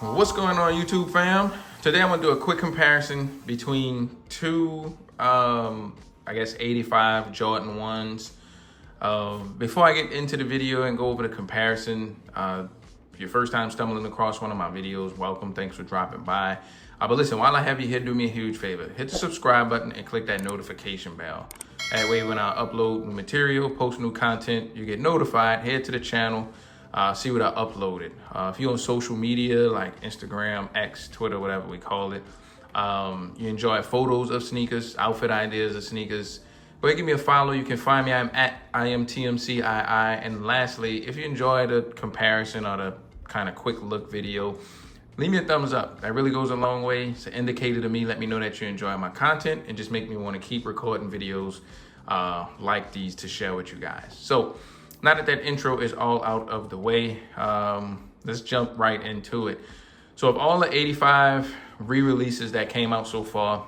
What's going on, YouTube fam? Today I'm gonna do a quick comparison between two, I guess 85 Jordan 1s. Before I get into the video and go over the comparison, if your first time stumbling across one of my videos, welcome, thanks for dropping by. But listen, while I have you here, do me a huge favor. Hit the subscribe button and click that notification bell. That way when I upload new material, post new content, you get notified, head to the channel, see what I uploaded. If you're on social media like Instagram, X, Twitter, whatever we call it, you enjoy photos of sneakers, outfit ideas of sneakers, go ahead, give me a follow. You can find me, I'm at iAMTMCII. And lastly, if you enjoy the comparison or the kind of quick look video, leave me a thumbs up. That really goes a long way. It's an indicator to me. Let me know that you enjoy my content and just make me want to keep recording videos like these to share with you guys. So now that intro is all out of the way, let's jump right into it. So of all the 85 re-releases that came out so far,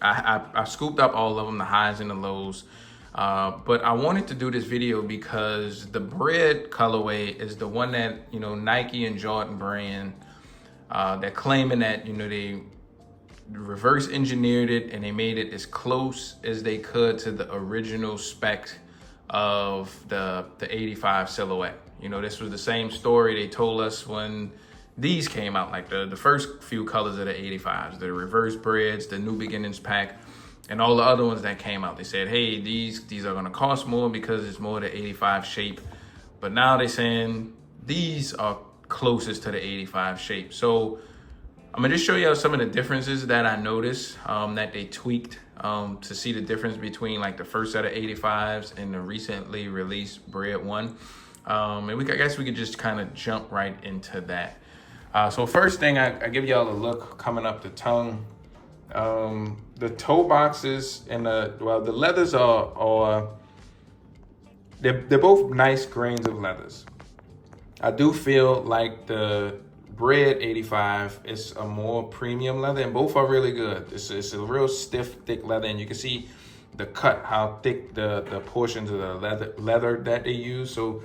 I scooped up all of them, the highs and the lows. But I wanted to do this video because the Bred colorway is the one that, you know, Nike and Jordan brand, they're claiming that, you know, they reverse engineered it and they made it as close as they could to the original spec of the 85 silhouette. You know, this was the same story they told us when these came out, like the first few colors of the 85s, the reverse Breds, the New Beginnings pack, and all the other ones that came out. They said, hey, these are gonna cost more because it's more the 85 shape. But now they're saying these are closest to the 85 shape. So I'm gonna just show you some of the differences that I noticed that they tweaked to see the difference between like the first set of 85s and the recently released Bred 1. And I guess we could just kind of jump right into that. So first thing, I give y'all a look coming up the tongue. The toe boxes and the leathers are they're both nice grains of leathers. I do feel like the Bred 85 is a more premium leather, and both are really good. It's a real stiff, thick leather, and you can see the cut, how thick the portions of the leather that they use. So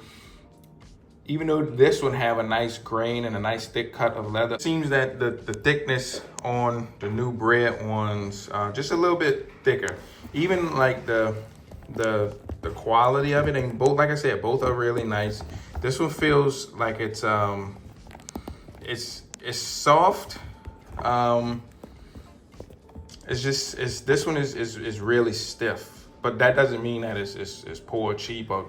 even though this one have a nice grain and a nice thick cut of leather, it seems that the thickness on the new Bred ones just a little bit thicker. Even like the quality of it, and both, like I said, both are really nice. This one feels like it's soft. This one is really stiff, but that doesn't mean that it's poor, cheap, or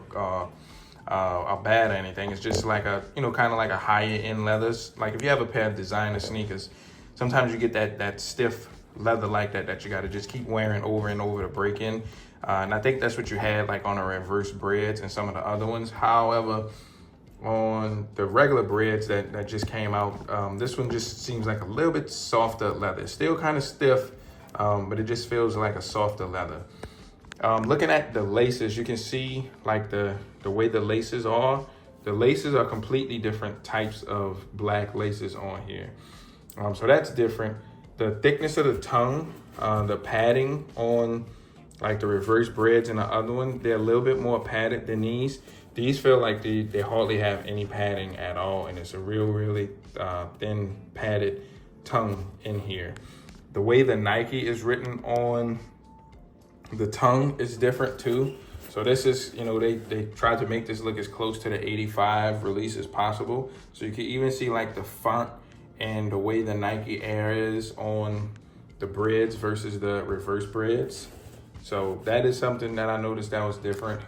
bad or anything. It's just like a, you know, kind of like a higher end leathers. Like if you have a pair of designer sneakers, sometimes you get that stiff leather like that you got to just keep wearing over and over to break in. And I think that's what you had like on the reverse Breds and some of the other ones. However, on the regular Breds that just came out, this one just seems like a little bit softer leather. It's still kind of stiff, but it just feels like a softer leather. Looking at the laces, you can see like the way the laces are. The laces are completely different types of black laces on here. So that's different. The thickness of the tongue, the padding on like the reverse Breds and the other one, they're a little bit more padded than these. These feel like they hardly have any padding at all, and it's a really thin padded tongue in here. The way the Nike is written on the tongue is different too. So this is, you know, they tried to make this look as close to the 85 release as possible. So you can even see like the font and the way the Nike Air is on the Breds versus the reverse Breds. So that is something that I noticed that was different.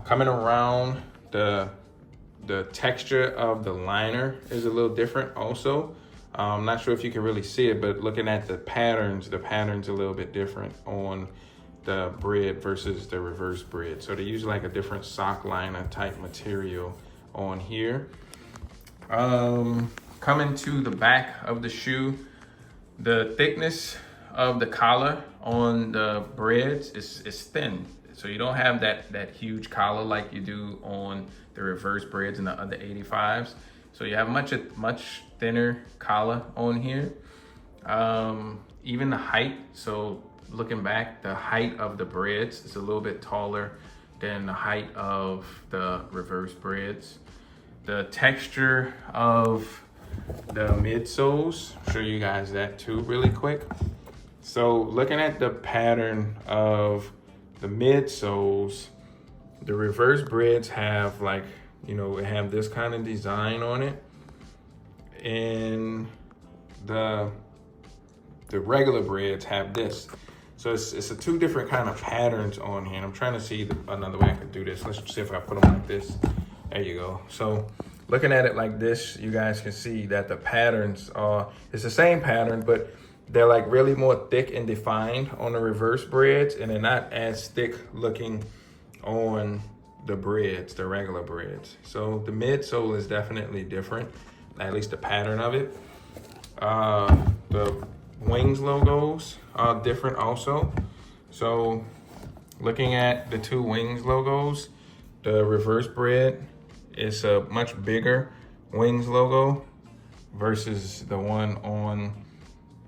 Coming around, the texture of the liner is a little different also. I'm not sure if you can really see it, but looking at the patterns a little bit different on the Bred versus the reverse Bred. So they use like a different sock liner type material on here. Coming to the back of the shoe, the thickness of the collar on the Breds is thin. So you don't have that huge collar like you do on the reverse Breds and the other 85s. So you have much thinner collar on here. Even the height, so looking back, the height of the Breds is a little bit taller than the height of the reverse Breds. the texture of the midsoles. Show you guys that too really quick. So looking at the pattern of the midsoles, the reverse Breds have like, you know, it have this kind of design on it. And the regular Breds have this. So it's a two different kind of patterns on here. And I'm trying to see another way I could do this. Let's see if I put them like this. There you go. So looking at it like this, you guys can see that the patterns are, it's the same pattern, but they're like really more thick and defined on the reverse Breds, and they're not as thick looking on the Breds, the regular Breds. So the midsole is definitely different, at least the pattern of it. The wings logos are different also. So looking at the two wings logos, the reverse Bred is a much bigger wings logo versus the one on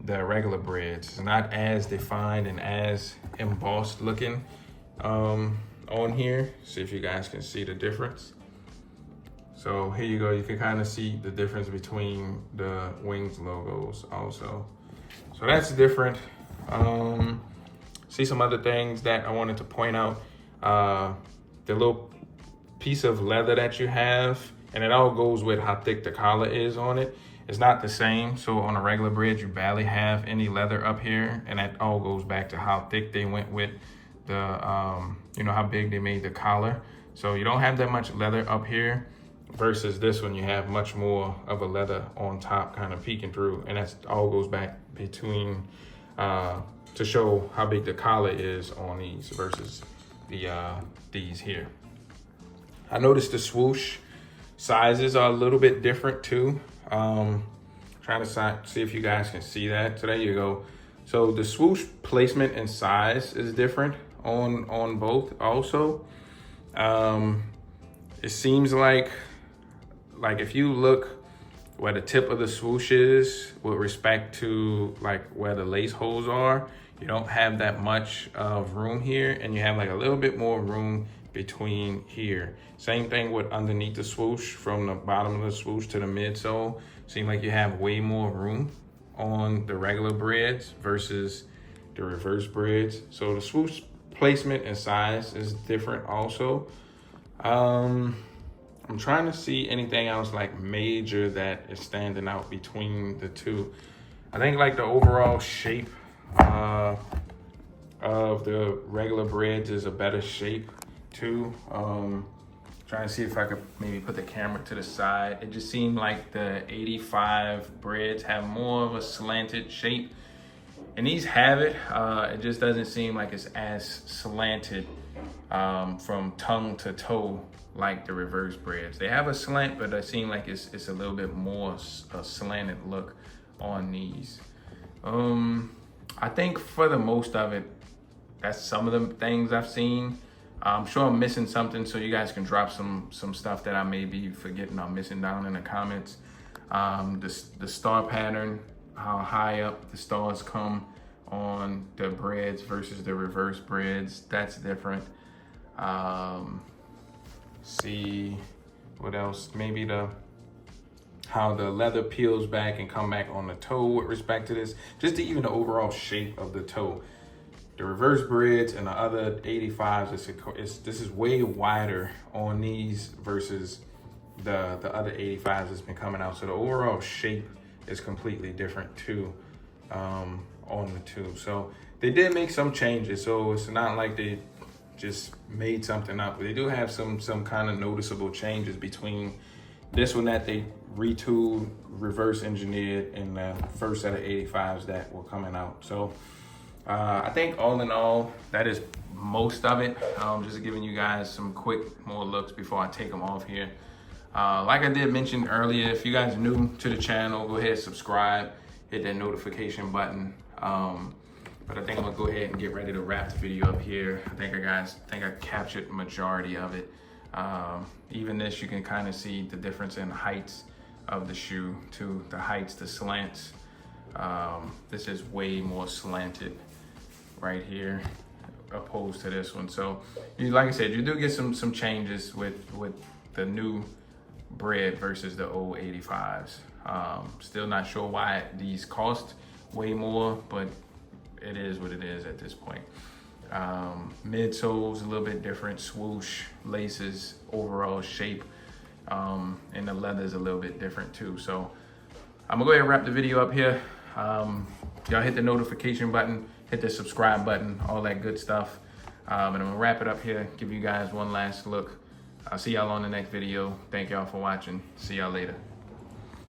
the regular Breds. It's not as defined and as embossed looking on here. See if you guys can see the difference. So here you go, you can kind of see the difference between the wings logos also. So that's different. See some other things that I wanted to point out. The little piece of leather that you have, and it all goes with how thick the collar is on it. It's not the same. So on a regular Bred, you barely have any leather up here, and that all goes back to how thick they went with the, you know, how big they made the collar. So you don't have that much leather up here versus this one, you have much more of a leather on top kind of peeking through, and that's all goes back between, to show how big the collar is on these versus the these here. I noticed the swoosh sizes are a little bit different too. Trying to see if you guys can see that. So there you go. So the swoosh placement and size is different on both also. It seems like if you look where the tip of the swoosh is with respect to like where the lace holes are, you don't have that much of room here, and you have like a little bit more room between here. Same thing with underneath the swoosh, from the bottom of the swoosh to the midsole. Seem like you have way more room on the regular Breds versus the reverse Breds. So the swoosh placement and size is different also. I'm trying to see anything else like major that is standing out between the two. I think like the overall shape of the regular Breds is a better shape too. Trying to see if I could maybe put the camera to the side. It just seemed like the 85 Breds have more of a slanted shape, and these have it. It just doesn't seem like it's as slanted from tongue to toe like the reverse Breds. They have a slant, but it seems like it's a little bit more a slanted look on these. I think for the most of it, that's some of the things I've seen. I'm sure I'm missing something, so you guys can drop some stuff that I may be forgetting or missing down in the comments. The star pattern, how high up the stars come on the Breds versus the reverse Breds, that's different. See what else? Maybe how the leather peels back and come back on the toe with respect to this. Just even the overall shape of the toe. The reverse Breds and the other 85s, this is way wider on these versus the other 85s that's been coming out. So the overall shape is completely different too on the two. So they did make some changes. So it's not like they just made something up. They do have some kind of noticeable changes between this one that they retooled, reverse engineered, and the first set of 85s that were coming out. So I think all in all, that is most of it. Just giving you guys some quick more looks before I take them off here. Like I did mention earlier, if you guys are new to the channel, go ahead and subscribe, hit that notification button. But I think I'm gonna go ahead and get ready to wrap the video up here. I think I captured the majority of it. Even this, you can kind of see the difference in heights of the shoe to the heights, the slants. This is way more slanted right here opposed to this one. So like I said, you do get some changes with the new Bred versus the old 85s. Still not sure why these cost way more, but it is what it is at this point. Midsole's a little bit different, swoosh, laces, overall shape, and the leather's a little bit different too. So I'm gonna go ahead and wrap the video up here. Y'all hit the notification button, hit the subscribe button, all that good stuff. And I'm gonna wrap it up here, give you guys one last look. I'll see y'all on the next video. Thank y'all for watching. See y'all later.